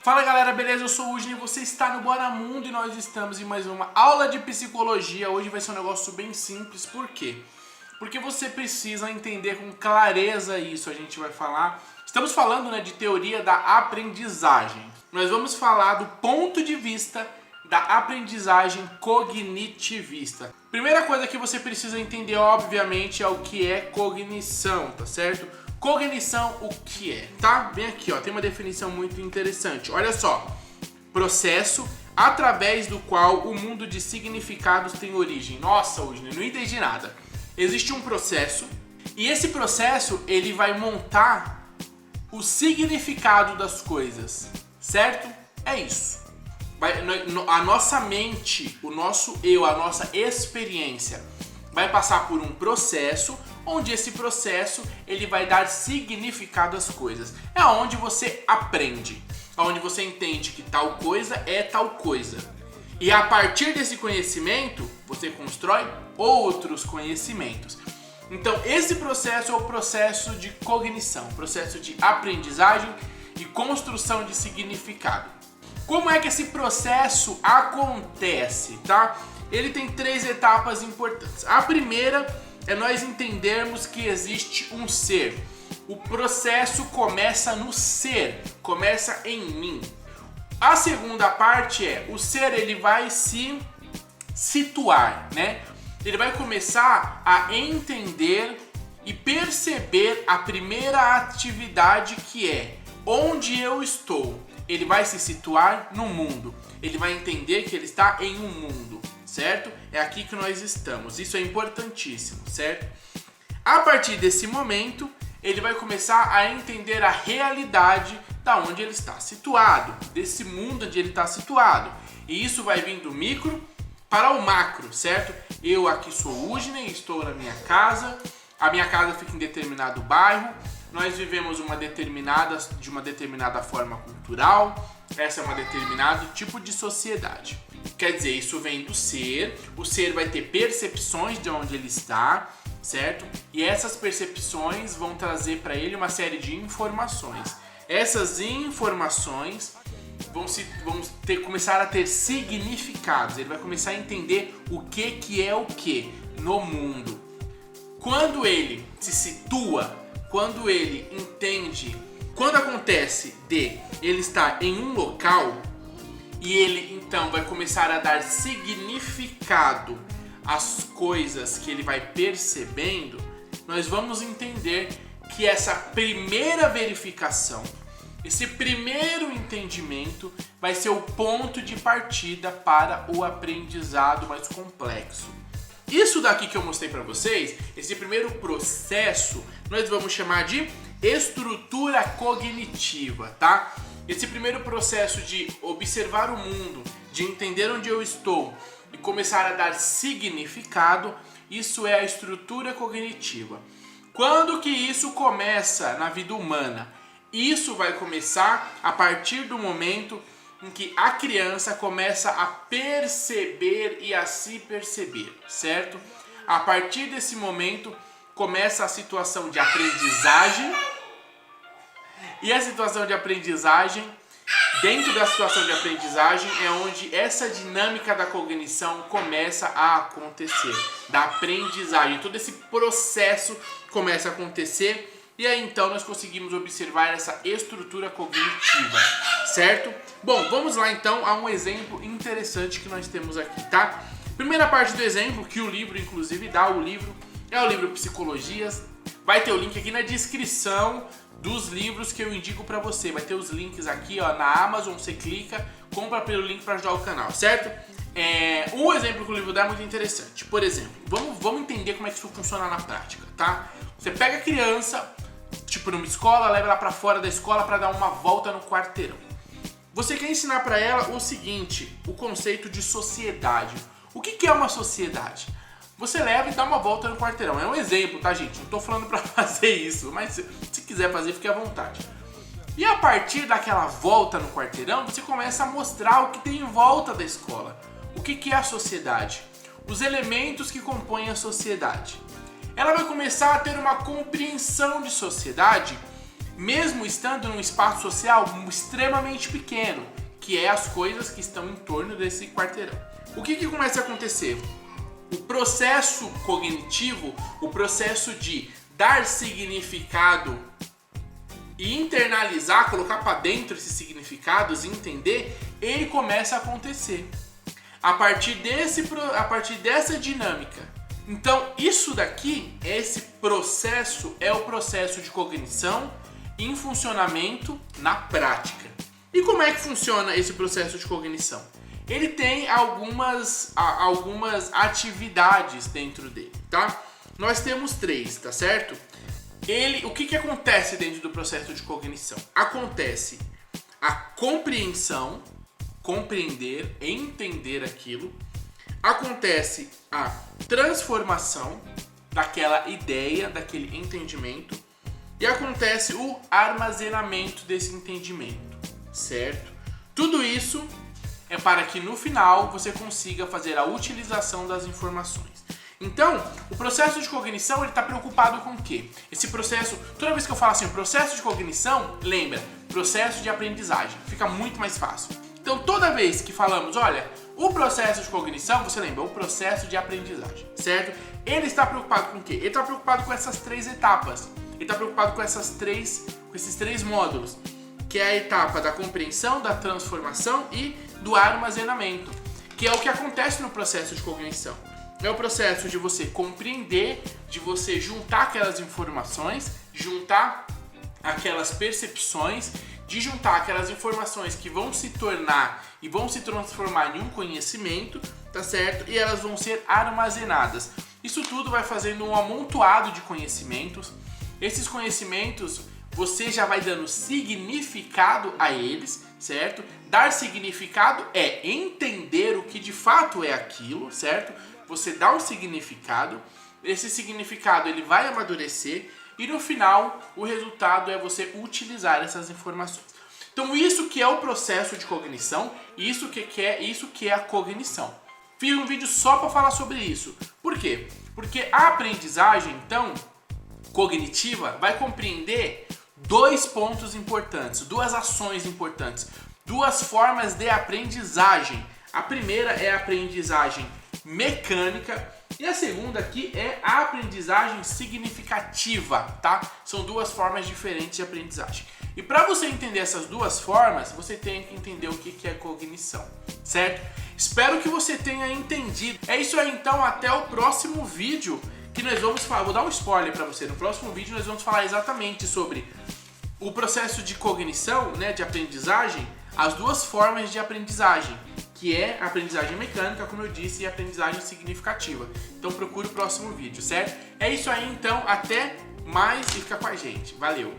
Fala galera, beleza? Eu sou o Ujne, você está no Bora Mundo e nós estamos em mais uma aula de psicologia. Hoje vai ser um negócio bem simples, por quê? Porque você precisa entender com clareza isso, a gente vai falar. Estamos falando, de teoria da aprendizagem. Nós vamos falar do ponto de vista da aprendizagem cognitivista. Primeira coisa que você precisa entender, obviamente, é o que é cognição, tá certo? Cognição, o que é, tá? Bem aqui, ó, tem uma definição muito interessante. Olha só, processo através do qual o mundo de significados tem origem. Nossa, Ujne, não entendi nada. Existe um processo e esse processo ele vai montar o significado das coisas, certo? É isso. A nossa mente, o nosso eu, a nossa experiência vai passar por um processo onde esse processo ele vai dar significado às coisas. É onde você aprende, onde você entende que tal coisa é tal coisa. E a partir desse conhecimento, você constrói outros conhecimentos. Então, esse processo é o processo de cognição, processo de aprendizagem e construção de significado. Como é que esse processo acontece, tá? Ele tem 3 etapas importantes. A primeira é nós entendermos que existe um ser. O processo começa no ser, começa em mim. A segunda parte é, o ser ele vai se situar, Ele vai começar a entender e perceber a primeira atividade que é onde eu estou. Ele vai se situar no mundo. Ele vai entender que ele está em um mundo, certo? É aqui que nós estamos. Isso é importantíssimo, certo? A partir desse momento, ele vai começar a entender a realidade da onde ele está situado, desse mundo onde ele está situado. E isso vai vir do micro para o macro, certo? Eu aqui sou o Ujne, estou na minha casa. A minha casa fica em determinado bairro. Nós vivemos de uma determinada forma cultural. Essa é uma determinado tipo de sociedade. Quer dizer, isso vem do ser. O ser vai ter percepções de onde ele está, certo? E essas percepções vão trazer para ele uma série de informações. Essas informações vão começar a ter significados. Ele vai começar a entender o que é o que no mundo. Quando ele se situa, quando ele entende, quando acontece de ele estar em um local e ele então vai começar a dar significado às coisas que ele vai percebendo, nós vamos entender que essa primeira verificação, esse primeiro entendimento vai ser o ponto de partida para o aprendizado mais complexo. Isso daqui que eu mostrei para vocês, esse primeiro processo, nós vamos chamar de estrutura cognitiva, tá? Esse primeiro processo de observar o mundo, de entender onde eu estou e começar a dar significado, isso é a estrutura cognitiva. Quando que isso começa na vida humana? Isso vai começar a partir do momento em que a criança começa a perceber e a se perceber, certo? A partir desse momento começa a situação de aprendizagem. E a situação de aprendizagem, dentro da situação de aprendizagem, é onde essa dinâmica da cognição começa a acontecer, da aprendizagem. Todo esse processo começa a acontecer e aí então nós conseguimos observar essa estrutura cognitiva, certo? Bom, vamos lá então a um exemplo interessante que nós temos aqui, tá? Primeira parte do exemplo, que o livro inclusive dá, é o livro Psicologias. Vai ter o link aqui na descrição dos livros que eu indico pra você. Vai ter os links aqui, ó, na Amazon, você clica, compra pelo link para ajudar o canal, certo? Um exemplo que o livro dá é muito interessante. Por exemplo, vamos entender como é que isso funciona na prática, tá? Você pega a criança, tipo numa escola, leva ela pra fora da escola para dar uma volta no quarteirão. Você quer ensinar para ela o seguinte, o conceito de sociedade. O que é uma sociedade? Você leva e dá uma volta no quarteirão. É um exemplo, tá, gente? Não tô falando pra fazer isso, mas se quiser fazer, fique à vontade. E a partir daquela volta no quarteirão, você começa a mostrar o que tem em volta da escola. O que é a sociedade? Os elementos que compõem a sociedade. Ela vai começar a ter uma compreensão de sociedade mesmo estando num espaço social extremamente pequeno, que é as coisas que estão em torno desse quarteirão. O que começa a acontecer? O processo cognitivo, o processo de dar significado e internalizar, colocar para dentro esses significados e entender, ele começa a acontecer a partir dessa dinâmica. Então, isso daqui, esse processo, é o processo de cognição em funcionamento na prática. E como é que funciona esse processo de cognição? Ele tem algumas atividades dentro dele, tá? Nós temos 3, tá certo? O que acontece dentro do processo de cognição? Acontece a compreensão, compreender, entender aquilo. Acontece a transformação daquela ideia, daquele entendimento. E acontece o armazenamento desse entendimento, certo? Tudo isso é para que no final você consiga fazer a utilização das informações. Então, o processo de cognição, ele está preocupado com o quê? Esse processo, toda vez que eu falo assim, processo de cognição, lembra, processo de aprendizagem, fica muito mais fácil. Então, toda vez que falamos, olha, o processo de cognição, você lembra, o processo de aprendizagem, certo? Ele está preocupado com o quê? Ele está preocupado com essas 3 etapas. Ele está preocupado com esses 3 módulos, que é a etapa da compreensão, da transformação e do armazenamento, que é o que acontece no processo de cognição. É o processo de você compreender, de você juntar aquelas informações, juntar aquelas percepções, de juntar aquelas informações que vão se tornar e vão se transformar em um conhecimento, tá certo? E elas vão ser armazenadas. Isso tudo vai fazendo um amontoado de conhecimentos. Esses conhecimentos você já vai dando significado a eles, certo? Dar significado é entender o que de fato é aquilo, certo? Você dá um significado, esse significado ele vai amadurecer e no final o resultado é você utilizar essas informações. Então isso que é o processo de cognição, isso que é a cognição. Fiz um vídeo só para falar sobre isso. Por quê? Porque a aprendizagem, então, cognitiva vai compreender 2 pontos importantes, 2 ações importantes, 2 formas de aprendizagem. A primeira é a aprendizagem mecânica e a segunda aqui é a aprendizagem significativa, tá? São 2 formas diferentes de aprendizagem. E para você entender essas 2 formas, você tem que entender o que é cognição, certo? Espero que você tenha entendido. É isso aí então, até o próximo vídeo que nós vamos falar. Vou dar um spoiler para você. No próximo vídeo nós vamos falar exatamente sobre o processo de cognição, né, de aprendizagem, as 2 formas de aprendizagem, que é a aprendizagem mecânica, como eu disse, e a aprendizagem significativa. Então procure o próximo vídeo, certo? É isso aí então, até mais e fica com a gente. Valeu!